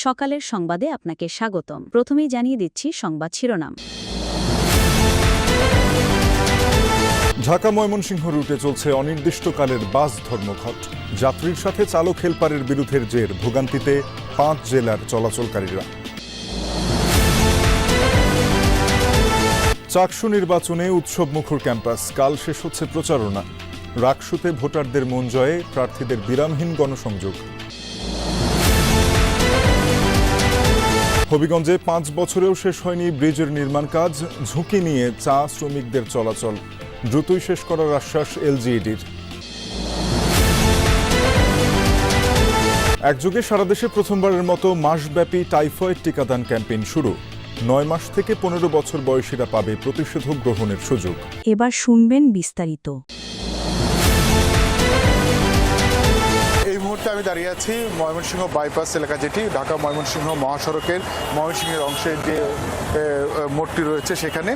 সকালের সংবাদে আপনাকে স্বাগতম। প্রথমেই জানিয়ে দিচ্ছি সংবাদ শিরোনাম। ঢাকা ময়মনসিংহ রুটে চলছে অনির্দিষ্টকালের বাস ধর্মঘট। যাত্রীর সাথে চালক হেলপারের বিরুদ্ধের জের, ভোগান্তিতে 5 জেলার চলাচলকারীরা। চাকসু নির্বাচনে উৎসবমুখর ক্যাম্পাস, কাল শেষ হচ্ছে প্রচারণা। রাকসুতে ভোটারদের মন জয়ে প্রার্থীদের বিরামহীন গণসংযোগ। হবিগঞ্জে 5 বছরেও শেষ হয়নি ব্রিজের নির্মাণ কাজ, ঝুঁকি নিয়ে চা শ্রমিকদের চলাচল। দ্রুতই শেষ করার আশ্বাস এলজিইডির। একযোগে সারা দেশে প্রথমবারের মতো মাসব্যাপী টাইফয়েড টিকাদান ক্যাম্পেইন শুরু। 9 মাস থেকে 15 বছর বয়সীরা পাবে প্রতিষেধক গ্রহণের সুযোগ। এবার শুনবেন বিস্তারিত। এই মুহূর্তে আমি দাঁড়িয়ে আছি ময়মনসিংহ বাইপাস এলাকা, যেটি ঢাকা ময়মনসিংহ মহাসড়কের ময়মনসিংহের অংশের যে মোড়টি রয়েছে সেখানে।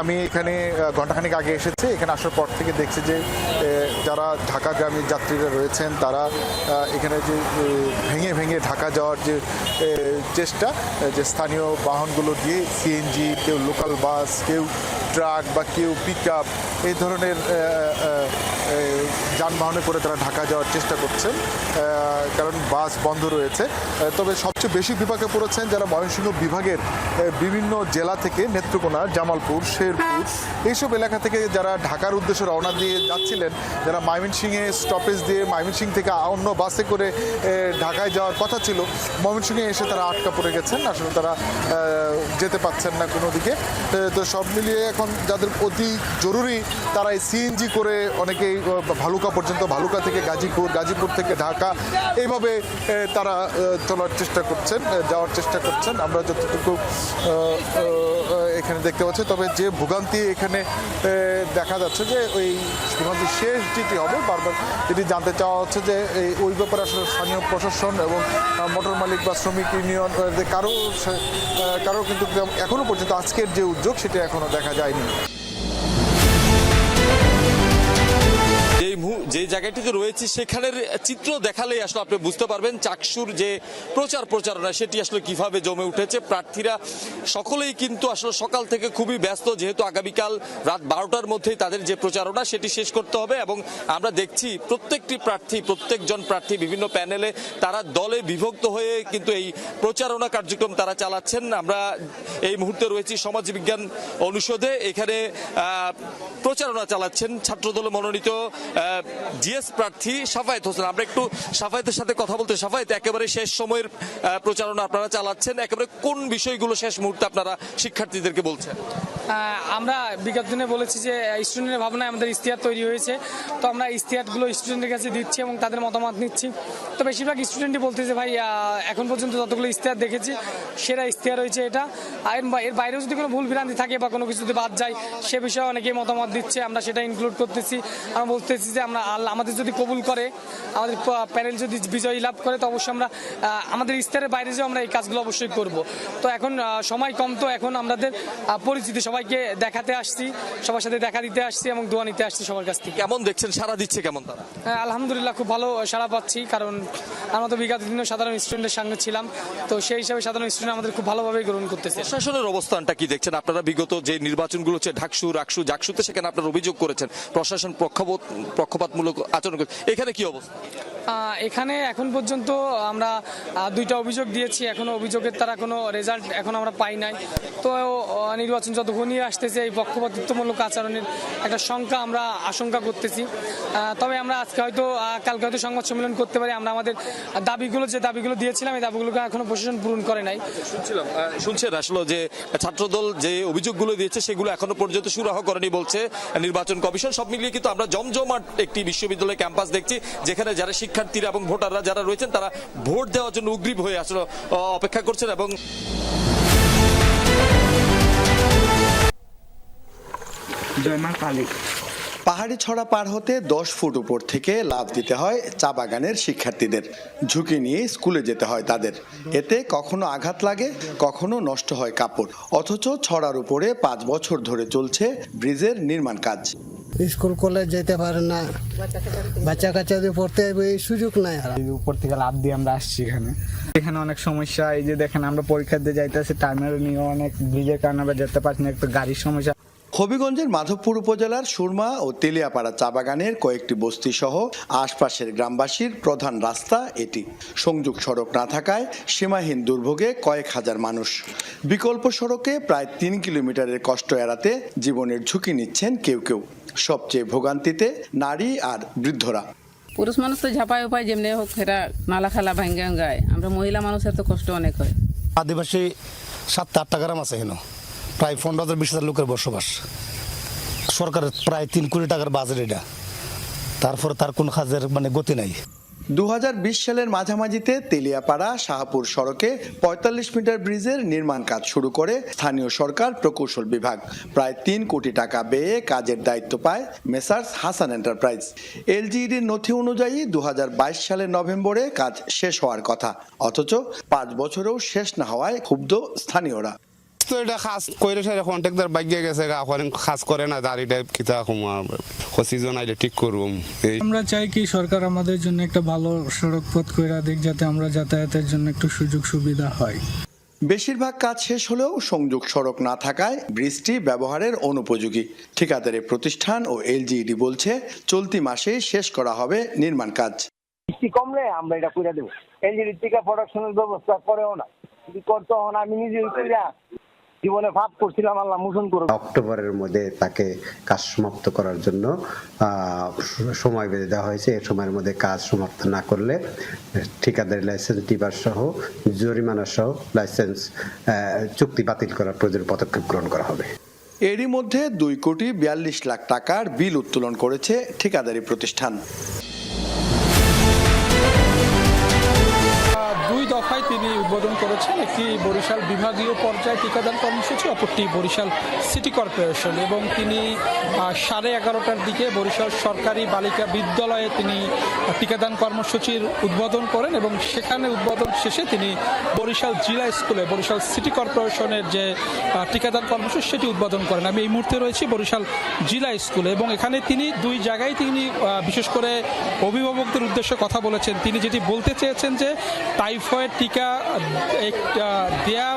আমি এখানে ঘণ্টাখানিক আগে এসেছি। এখানে আসার পর থেকে দেখছি যে যারা ঢাকাগামী যাত্রীরা রয়েছেন তারা এখানে যে ভেঙে ভেঙে ঢাকা যাওয়ার যে চেষ্টা, যে স্থানীয় বাহনগুলো দিয়ে সিএনজি, কেউ লোকাল বাস, কেউ ট্রাক বা কেউ পিকআপ, এই ধরনের যানবাহনে করে তারা ঢাকা যাওয়ার চেষ্টা করছেন, কারণ বাস বন্ধ রয়েছে। তবে সবচেয়ে বেশি বিপাকে পড়েছেন যারা ময়মনসিংহ বিভাগের বিভিন্ন জেলা থেকে, নেত্রকোনা, জামালপুর, শেরপুর, এইসব এলাকা থেকে যারা ঢাকার উদ্দেশ্যে রওনা দিয়ে যাচ্ছিলেন, যারা ময়মনসিংহে স্টপেজ দিয়ে ময়মনসিংহ থেকে অন্য বাসে করে ঢাকায় যাওয়ার কথা ছিল, ময়মনসিংহে এসে তারা আটকা পড়ে গেছেন। আসলে তারা যেতে পারছেন না কোনো দিকে। তো সব মিলিয়ে এখন যাদের অতি জরুরি তারা এই সিএনজি করে অনেকেই ভালুকা পর্যন্ত, ভালুকা থেকে গাজীপুর, গাজীপুর থেকে ঢাকা, এইভাবে তারা চলার চেষ্টা করছেন, যাওয়ার চেষ্টা করছেন। আমরা যতটুকু এখানে দেখতে পাচ্ছি, তবে যে ভোগান্তি এখানে দেখা যাচ্ছে যে ওই ভোগান্তি শেষ যেটি হবে, বারবার যেটি জানতে চাওয়া হচ্ছে যে ওই ব্যাপারে আসলে স্থানীয় প্রশাসন এবং মোটর মালিক বা শ্রমিক ইউনিয়ন কারো কিন্তু এখনো পর্যন্ত আজকের যে উদ্যোগ সেটা এখনো দেখা যায়নি। যে জায়গাটিতে রয়েছে সেখানের চিত্র দেখালেই আসলে আপনি বুঝতে পারবেন চাকসুর যে প্রচারণা সেটি আসলে কিভাবে জমে উঠেছে। প্রার্থীরা সকলেই কিন্তু আসলে সকাল থেকে খুবই ব্যস্ত, যেহেতু আগামীকাল রাত 12টার মধ্যেই তাদের যে প্রচারণা সেটি শেষ করতে হবে। এবং আমরা দেখছি প্রত্যেকজন প্রার্থী বিভিন্ন প্যানেলে তারা দলে বিভক্ত হয়ে কিন্তু এই প্রচারণা কার্যক্রম তারা চালাচ্ছেন। আমরা এই মুহূর্তে রয়েছি সমাজবিজ্ঞান অনুষদে, এখানে প্রচারণা চালাচ্ছেন ছাত্রদল মনোনীত জিএস প্রার্থী সাফায়েত হোসেন। আমরা একটু সাফায়েতের সাথে কথা বলতে। সাফায়েত, একেবারে শেষ সময়ের প্রচারণা আপনারা চালাচ্ছেন, একেবারে কোন বিষয়গুলো শেষ মুহূর্তে আপনারা শিক্ষার্থীদেরকে বলছেন? আমরা বিগত দিনে বলেছি যে স্টুডেন্টের ভাবনায় আমাদের ইশতেহার তৈরি হয়েছে, তো আমরা ইশতেহারগুলো স্টুডেন্টের কাছে দিচ্ছি এবং তাদের মতামত নিচ্ছি। তো বেশিরভাগ স্টুডেন্টই বলতেছে ভাই এখন পর্যন্ত যতগুলো ইশতেহার দেখেছি সেরা ইশতেহার হয়েছে এটা। এর বাইরেও যদি কোনো ভুল ভ্রান্তি থাকে বা কোনো কিছু যদি বাদ যায় সে বিষয়ে অনেকেই মতামত দিচ্ছে, আমরা সেটা ইনক্লুড করতেছি। আমরা বলতেছি যে আমাদের যদি কবুল করে, আমাদের প্যানেল যদি বিজয়ী লাভ করে, তো অবশ্যই আমরা আমাদের ইশতেহারের বাইরে যে আমরা এই কাজগুলো অবশ্যই করব। তো এখন সময় কম, তো এখন আমাদের পরিচিতি সবাইকে দেখাতে আসছি, সবার সাথে দেখা দিতে আসছি এবং দোয়া নিতে আসছি সবার কাছ থেকে। কেমন দেখছেন, সারা দিচ্ছে কেমন তারা? আলহামদুলিল্লাহ, খুব ভালো সাড়া পাচ্ছি, কারণ আমরা তো বিগত দিনেও সাধারণ স্টুডেন্টের সঙ্গে ছিলাম, তো সেই হিসাবে সাধারণ স্টুডেন্ট আমাদের খুব ভালোভাবে গ্রহণ করতেছে। প্রশাসনের অবস্থানটা কি দেখছেন আপনারা? বিগত যে নির্বাচনগুলো হচ্ছে ঢাকসু, রাকসু, জাকসুতে, সেখানে আপনারা অভিযোগ করেছেন প্রশাসন পক্ষপাতমূলক আচরণ করে, এখানে কি অবস্থা? এখানে এখন পর্যন্ত আমরা 2টা অভিযোগ দিয়েছি, এখনো অভিযোগের তারা কোনো রেজাল্ট এখন আমরা পাই নাই। তো নির্বাচন যত ঘনিয়ে আসতেছে এই পক্ষপাতিত্বমূলক আচরণের একটা আমরা আশঙ্কা করতেছি। তবে আমরা কালকে হয়তো সংবাদ সম্মেলন করতে পারি। আমরা আমাদের যে দাবিগুলো দিয়েছিলাম এই দাবিগুলোকে এখনো প্রশাসন পূরণ করে নাই। শুনছেন আসলে যে ছাত্রদল যে অভিযোগগুলো দিয়েছে সেগুলো এখনো পর্যন্ত সুরাহা করেনি বলছে নির্বাচন কমিশন। সব মিলিয়ে কিন্তু আমরা জমজমাট একটি বিশ্ববিদ্যালয় ক্যাম্পাস দেখছি, যেখানে যারা শিক্ষার্থীরা এবং ভোটাররা যারা রয়েছেন তারা ভোট দেওয়ার জন্য উগ্রীব হয়ে আসলে অপেক্ষা করছেন। এবং পাহাড়ি ছড়া পার হতে 10 ফুট উপর থেকে লাফ দিতে হয় চা বাগানের শিক্ষার্থীদের। ঝুঁকি নিয়ে স্কুলে যেতে হয় তাদের। এতে কখনো আঘাত লাগে, কখনো নষ্ট হয় কাপড়। অথচ ছড়ার উপরে 5 বছর ধরে চলছে ব্রিজের নির্মাণ কাজ। স্কুল কলেজ যেতে পারে না, বাচ্চা কাচ্চাদের পড়তে এই সুযোগ নাই। আর উপর থেকে লাভ দিয়ে আমরা আসছি এখানে অনেক সমস্যা। এই যে দেখেন আমরা পরীক্ষা দিয়ে যাইতেছি, টাইমের নিয়ে অনেক ব্রিজের কারণে আমরা যেতে পারছি না, একটু গাড়ির সমস্যা। হবিগঞ্জের মাধবপুর উপজেলার সুরমা ও তেলিয়াপাড়া চা বাগানের কয়েকটি বস্তি সহ আশপাশের গ্রামবাসীর প্রধান রাস্তা এটি। সংযোগ সড়ক না থাকায় সীমাহীন দুর্ভোগে কয়েক হাজার মানুষ। বিকল্প সড়কে প্রায় 3 কিলোমিটারের কষ্ট এড়াতে জীবনের ঝুঁকি নিচ্ছেন কেউ কেউ। সবচেয়ে ভোগান্তিতে নারী আর বৃদ্ধরা। পুরুষ মানুষ তো ঝাঁপায় উপায় যেমনি হোক এরা নালা খালা ভাঙ্গা গায়, আমরা মহিলা মানুষের তো কষ্ট অনেক হয়। আদিবাসী 7-8টা গ্রাম আছে এখানে, প্রায় 15,000-20,000 লোকের বসবাস। সরকারের প্রায় 3 কোটি টাকার বাজেট এটা, তারপরে তার কোন কাজের গতি নাই। 2020 সালের মাঝামাঝিতে তেলিয়াপাড়া শাহপুর সড়কে 45 মিটার ব্রিজের নির্মাণ কাজ শুরু করে স্থানীয় সরকার প্রকৌশল বিভাগ। প্রায় 3 কোটি টাকা ব্যয়ে কাজের দায়িত্ব পায় মেসার্স হাসান এন্টারপ্রাইজ। এলজিইডির নথি অনুযায়ী 2022 সালের নভেম্বরে কাজ শেষ হওয়ার কথা, অথচ 5 বছরেও শেষ না হওয়ায় ক্ষুব্ধ স্থানীয়রা। তো এটা খাস কইরে সেটা কন্ট্রাক্টর বাইকে গেছে, এখন খাস করে না, দাঁড়িটা কিতা সিজন আইলে ঠিক করুম। আমরা চাই কি সরকার আমাদের জন্য একটা ভালো সড়ক পথ কইরা দিক, যাতে আমরা যাতায়াতের জন্য একটু সুযোগ সুবিধা হয়। বেশিরভাগ কাজ শেষ হলেও সংযোগ সড়ক না থাকায় ব্রিজটি ব্যবহারের অনুপযোগী। ঠিকাদারি প্রতিষ্ঠান ও এলজিইডি বলছে চলতি মাসেই শেষ করা হবে নির্মাণ কাজ। বৃষ্টি কমলে আমরা এটা কইরা দেব। এলজিইডি থেকে প্রোডাকশনের ব্যবস্থা করেও না, যদি করতে হন আমি নিজেই কইরা জীবনে ভাব করছিলাম, আল্লাহ মোচন করুন। অক্টোবরের মধ্যে তাকে কাজ সমাপ্ত করার জন্য সময় বেঁধে দেওয়া হয়েছে। এই সময়ের মধ্যে কাজ সমাপ্ত না করলে ঠিকাদারি লাইসেন্স ডিবার সহ জরিমানা সহ লাইসেন্স চুক্তি বাতিল করার প্রয়োজনীয় পদক্ষেপ গ্রহণ করা হবে। এরই মধ্যে 2,42,00,000 টাকার বিল উত্তোলন করেছে ঠিকাদারি প্রতিষ্ঠান। 2 দফায় তিনি উদ্বোধন করেছেন, একটি বরিশাল বিভাগীয় পর্যায়ে টিকাদান কর্মসূচি, অপরটি বরিশাল সিটি কর্পোরেশন। এবং তিনি 11:30টার দিকে বরিশাল সরকারি বালিকা বিদ্যালয়ে তিনি টিকাদান কর্মসূচির উদ্বোধন করেন এবং সেখানে উদ্বোধন শেষে তিনি বরিশাল জিলা স্কুলে বরিশাল সিটি কর্পোরেশনের যে টিকাদান কর্মসূচি সেটি উদ্বোধন করেন। আমি এই মুহূর্তে রয়েছি বরিশাল জিলা স্কুলে এবং এখানে তিনি 2 জায়গায় তিনি বিশেষ করে অভিভাবকদের উদ্দেশ্যে কথা বলেছেন। তিনি যেটি বলতে চেয়েছেন যে টাইফয়েড টিকা দেয়া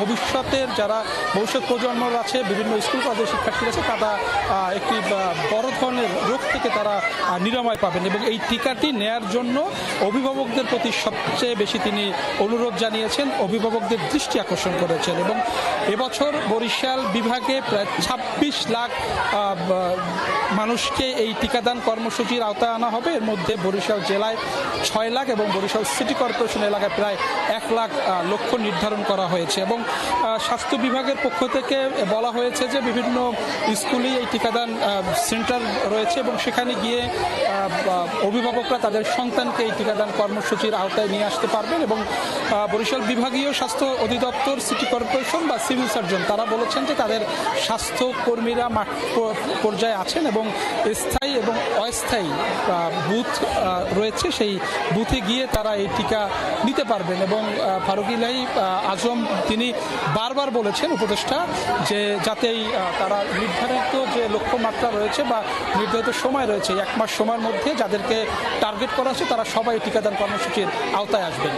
ভবিষ্যতের যারা ভবিষ্যৎ প্রজন্মর আছে, বিভিন্ন স্কুল কলেজের শিক্ষার্থী আছে, তারা একটি বড় ধরনের রোগ থেকে তারা নিরাময় পাবেন এবং এই টিকাটি নেয়ার জন্য অভিভাবকদের প্রতি সবচেয়ে বেশি তিনি অনুরোধ জানিয়েছেন, অভিভাবকদের দৃষ্টি আকর্ষণ করেছেন। এবং এবছর বরিশাল বিভাগে প্রায় 26 লাখ মানুষকে এই টিকাদান কর্মসূচির আওতায় আনা হবে। এর মধ্যে বরিশাল জেলায় 6 লাখ এবং বরিশাল সিটি কর্পোরেশন এলাকায় প্রায় 1 লাখ লক্ষ্য নির্ধারণ করা হয়েছে। এবং স্বাস্থ্য বিভাগের পক্ষ থেকে বলা হয়েছে যে বিভিন্ন স্কুলেই এই টিকাদান সেন্টার রয়েছে এবং সেখানে গিয়ে অভিভাবকরা তাদের সন্তানকে এই টিকাদান কর্মসূচির আওতায় নিয়ে আসতে পারবেন। এবং বরিশাল বিভাগীয় স্বাস্থ্য অধিদপ্তর, সিটি কর্পোরেশন বা সিভিল সার্জন তারা বলেছেন যে তাদের স্বাস্থ্য কর্মীরা মাঠ পর্যায়ে আছেন এবং স্থায়ী এবং অস্থায়ী বুথ রয়েছে, সেই বুথে গিয়ে তারা এই টিকা নিতে পারবেন। এবং ফারুক ইলাহি আজম তিনি বারবার বলেছেন উপদেষ্টা যে যাতে তারা নির্ধারিত যে লক্ষ্যমাত্রা রয়েছে বা নির্ধারিত সময় রয়েছে 1 মাস সময়ের মধ্যে যাদেরকে টার্গেট করা আছে তারা সবাই টিকাদান কর্মসূচির আওতায় আসবেন।